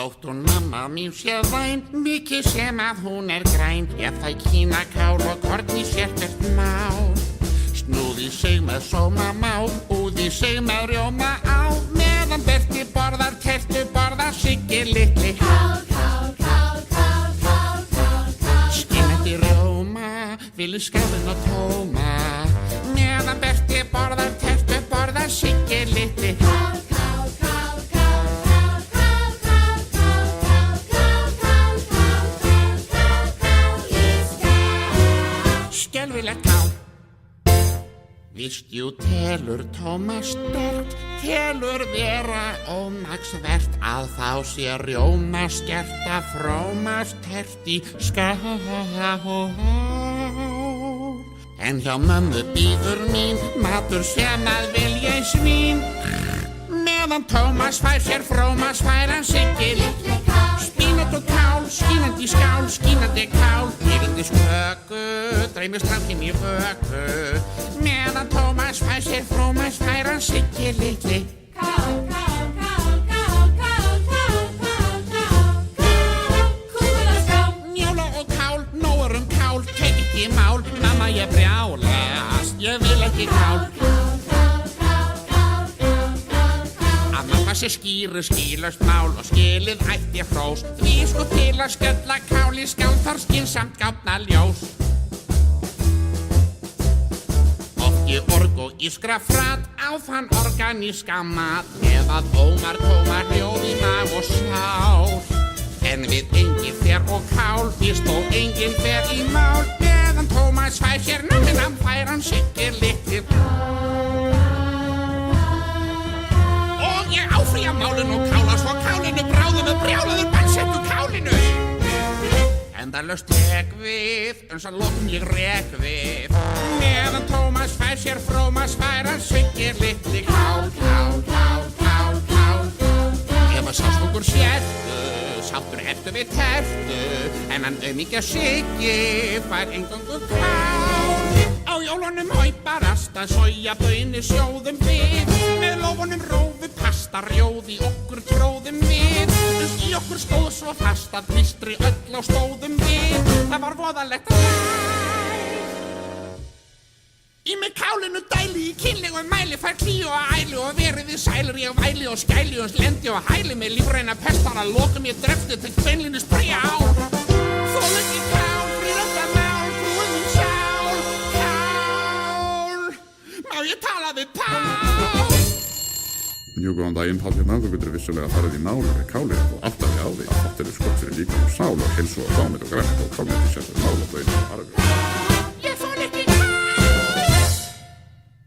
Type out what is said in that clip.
Þótt hún mamma mín sé væn, mikið sem að hún græn, það kínakál og korn í sérstört mál. Snúð í sig með sómamál, úð í sig með rjóma á, meðan Berti borðar tertu, borðar Siggi litli. Kál, kál, kál, kál, kál, kál, kál. Skinnandi rjóma, vilji skafinn og tóma, meðan Berti borðar tertu, borðar Siggi litli. Kál, kál, kál, kál, kál, kál, kál, kál, kál, kál, kál, kál, kál í skál. Skelfilegt kál. Víst jú telur Tómas sterkt, telur vera ómaksvert að þá sé rjóma skert að frómast tert í skál. En hjá mömmu bíður mín matur sem að vilja svín, meðan Tómas fær sér frómas fær hann Siggi litli kál. Spínat og kál, skínandi skál, skínandi kál, yrði sköku, dreymir strákinn í vöku, meðan Tómas fær sér frómas fær hann Siggi litli. Kál, kál, kál, kál, kál, kál, kál, kál, kál, kúlaskál. Njóla og kál, nóg kál, tek ekki mál, mamma ég brjálast, ég vil ekki kál. Að mamma sé skýru skýlaust mál og skilið ætti hrós, því sko til að skella kál í skál þarf skynsamt gáfna ljós. Org og ískra frat á þann organíska mat, eða ómar tómar hljóð í mag og sál. En við engin fer og kál, fyrst og engin fer í mál, meðan Tómas fær sér namminam fær hann Siggi litli. Og ég áfrýja málinu og kála svo kálinu bráðum með brjálaður bannsettu kálinu. Endalaust tek við, eins og lokum ég rek við, meðan Tómas fær sér frómas fær hann Siggi litli. Kál, kál, kál, kál, kál, ef að sástúkur sértu, sáttur ertu við tertu, en hann auðmíkja Siggi fær eingöngu kál. Á jólunum hauparasta, soja, baunir sjóðum við, með lófunum rófu pasta, rjóði okkur tróðum við, í okkur stóð svo fast að klistri öll á stóðum við, það var voðalegt ræð. Í mig kálinu dæli í kynlegu mæli, fær klíu og æli og verið í sælir ég væli og skæli og slendi og hæli með lífræna pestar að lokum ég drefti til beinlínis brýja á. Þól ekki kál, fríðasta mál, frúin mín sál, kál, má ég tala við Pál? Mjög góðan daginn, Páll hérna, þú getur vissulega farið í nálu við kálið og áttaði á því að þátt skott fyrir líka og sál og heilsu og dámið og grænit og kálmið til sérstaklega mál og blöðin og arfi.